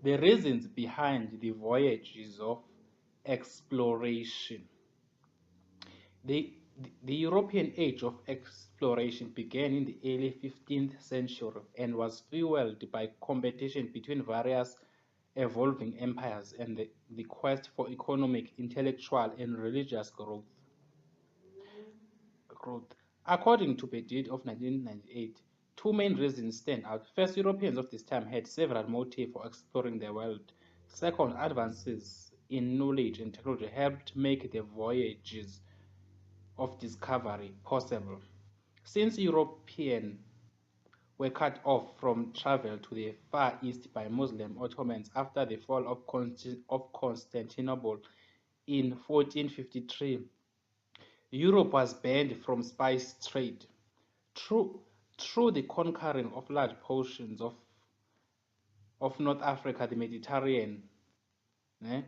The reasons behind the voyages of exploration. The European age of exploration began in the early 15th century and was fueled by competition between various evolving empires and the quest for economic, intellectual, and religious growth. According to Petit of 1998, two main reasons stand out. First, Europeans of this time had several motives for exploring the world. Second, advances in knowledge and technology helped make the voyages of discovery possible. Since Europeans were cut off from travel to the Far East by Muslim Ottomans after the fall of Constantinople in 1453, Europe was banned from spice trade. Through, through the conquering of large portions of North Africa, the Mediterranean, eh,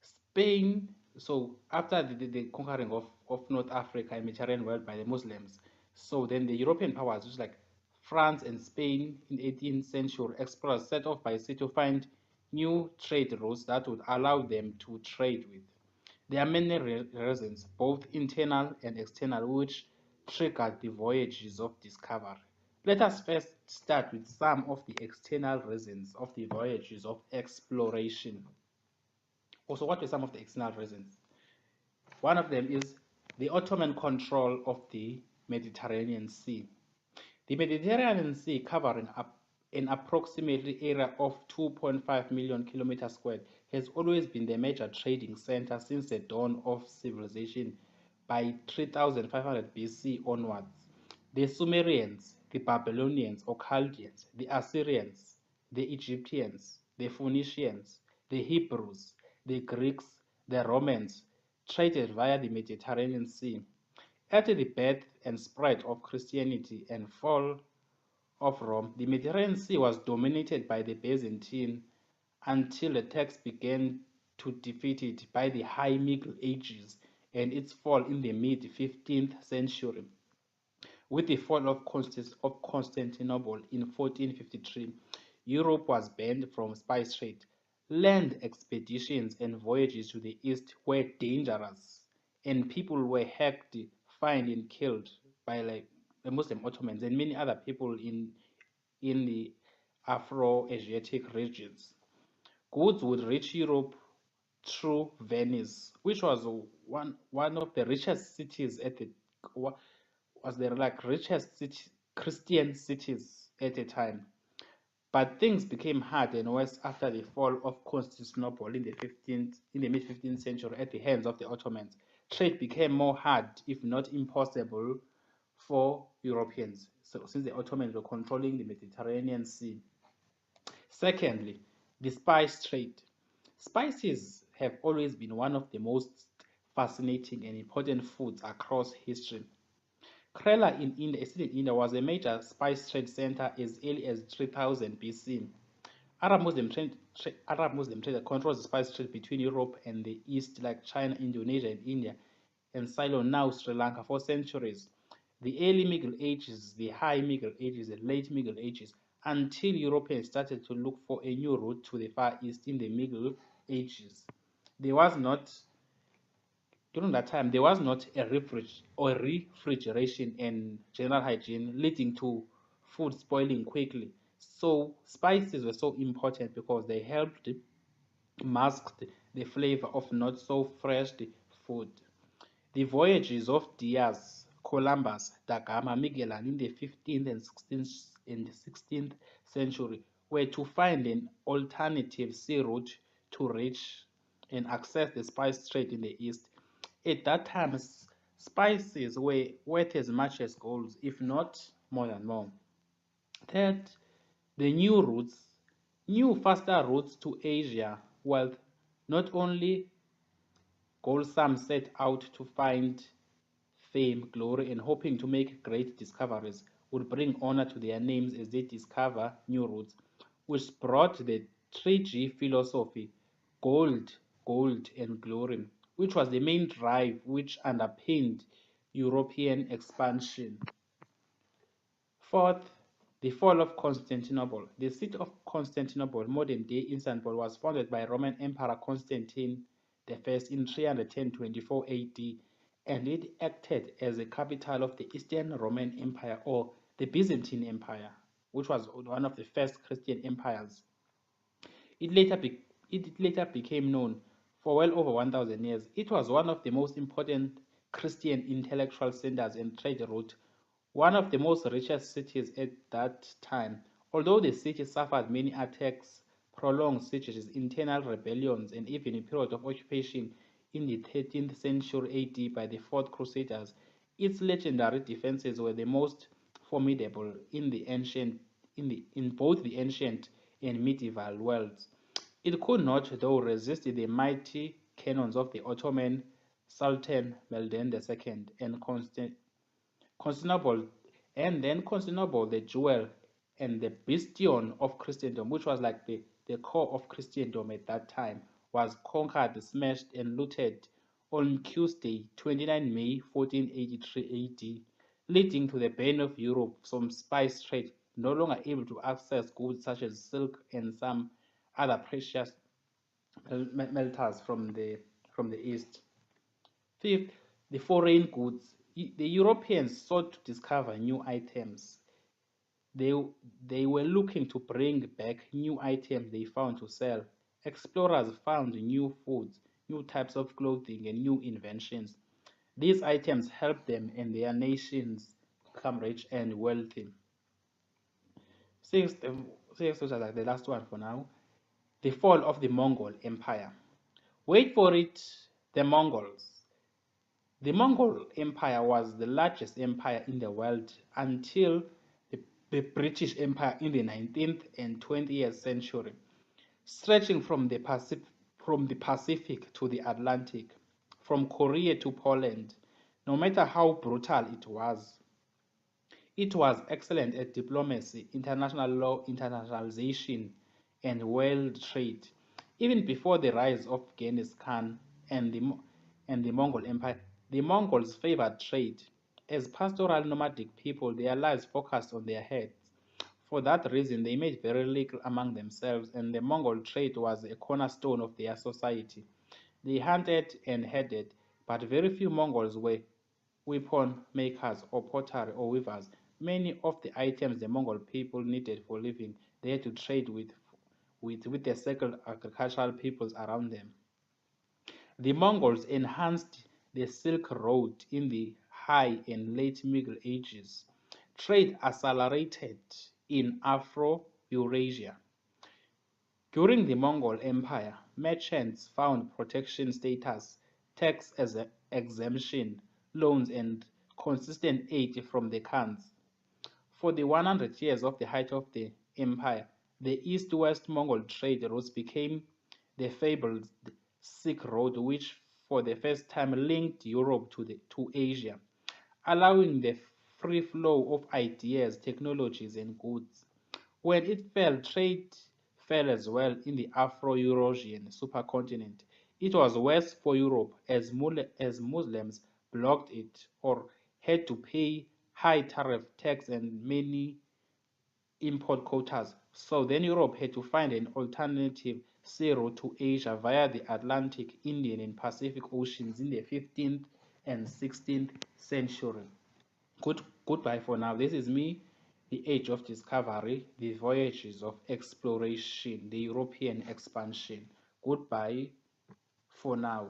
Spain, so after the conquering of North Africa and Mediterranean world by the Muslims, so then the European powers, which like France and Spain in 18th century, explorers set off by sea to find new trade routes that would allow them to trade with. There are many reasons, both internal and external, which triggered the voyages of discovery. Let us first start with some of the external reasons of the voyages of exploration. Also, what were some of the external reasons? One of them is the Ottoman control of the Mediterranean Sea. The Mediterranean Sea, covering up an approximately area of 2.5 million kilometers squared, has always been the major trading center since the dawn of civilization by 3500 BC onwards. The Sumerians, the Babylonians or Chaldeans, the Assyrians, the Egyptians, the Phoenicians, the Hebrews, the Greeks, the Romans traded via the Mediterranean Sea. After the birth and spread of Christianity and fall of Rome, the Mediterranean Sea was dominated by the Byzantine until the Turks began to defeat it by the High Middle Ages and its fall in the mid-15th century. With the fall of Constantinople in 1453, Europe was banned from spice trade. Land expeditions and voyages to the east were dangerous, and people were hacked, fined, and killed by like the Muslim Ottomans and many other people in the Afro-Asiatic regions. Goods would reach Europe through Venice, which was one of the richest cities at the was the like richest Christian cities at the time. But things became hard and worse after the fall of Constantinople in the mid 15th century at the hands of the Ottomans. Trade became more hard, if not impossible, for Europeans. So since the Ottomans were controlling the Mediterranean Sea. Secondly, the spice trade. Spices have always been one of the most fascinating and important foods across history. Kerala in India, a city in India, was a major spice trade center as early as 3000 BC. Arab Muslim trade controls the spice trade between Europe and the East, like China, Indonesia, and India, and Ceylon, now Sri Lanka, for centuries. The early Middle Ages, the High Middle Ages, the Late Middle Ages, until Europeans started to look for a new route to the Far East in the Middle Ages. There was not During that time, there was not a refrigeration and general hygiene, leading to food spoiling quickly. So spices were so important because they helped mask the flavor of not so fresh food. The voyages of Diaz, Columbus, da Gama, Magellan in the 15th and 16th century were to find an alternative sea route to reach and access the spice trade in the East. At that time, spices were worth as much as gold, if not more than more. Third, the new faster routes to Asia wealth. Not only gold, some set out to find fame, glory, and hoping to make great discoveries, would bring honor to their names as they discover new routes, which brought the 3G philosophy, gold, gold, and glory, which was the main drive which underpinned European expansion. Fourth, The fall of Constantinople. The city of Constantinople, modern-day Istanbul, was founded by Roman Emperor Constantine I in 324 AD, and it acted as the capital of the Eastern Roman Empire, or the Byzantine Empire, which was one of the first Christian empires. It later, it later became known for well over 1,000 years. It was one of the most important Christian intellectual centers and trade route, one of the most richest cities at that time. Although the city suffered many attacks, prolonged sieges, internal rebellions, and even a period of occupation in the 13th century AD by the Fourth Crusaders, its legendary defenses were the most formidable in the ancient in both the ancient and medieval worlds. It could not, though, resist the mighty cannons of the Ottoman Sultan Mehmed II and Constantinople, Constantinople, the jewel and the bastion of Christendom, which was like the core of Christendom at that time, was conquered, smashed, and looted on Tuesday, 29 May 1483 AD, leading to the ban of Europe from spice trade, no longer able to access goods such as silk and some other precious metals from the east. Fifth, the foreign goods. The Europeans sought to discover new items. They, they were looking to bring back new items they found to sell. Explorers found new foods, new types of clothing, and new inventions. These items helped them and their nations become rich and wealthy. Sixth, sixth, which is like the last one for now, the fall of the Mongol Empire. Wait for it, the Mongols. The Mongol Empire was the largest empire in the world until the British Empire in the 19th and 20th century, stretching from the Pacific to the Atlantic, from Korea to Poland. No matter how brutal it was excellent at diplomacy, international law, internationalization, and world trade. Even before the rise of Genghis Khan and the Mongol Empire, the Mongols favored trade. As pastoral nomadic people, their lives focused on their herds. For that reason, they made very little among themselves, and the Mongol trade was a cornerstone of their society. They hunted and herded, but very few Mongols were weapon makers or pottery or weavers. Many of the items the Mongol people needed for living, they had to trade with the settled agricultural peoples around them. The Mongols enhanced the Silk Road in the High and Late Middle Ages. Trade accelerated in Afro-Eurasia. During the Mongol Empire, merchants found protection status, tax exemption, loans, and consistent aid from the Khans. For the 100 years of the height of the empire, the east-west Mongol trade routes became the fabled Silk Road, which for the first time linked Europe to Asia, allowing the free flow of ideas, technologies, and goods. When it fell, trade fell as well in the Afro-Eurasian supercontinent. It was worse for Europe as Muslims blocked it or had to pay high tariff tax and many import quotas. So then Europe had to find an alternative sea route to Asia via the Atlantic, Indian, and Pacific Oceans in the 15th and 16th century. Goodbye for now. This is me, the Age of Discovery, the voyages of exploration, the European expansion. Goodbye for now.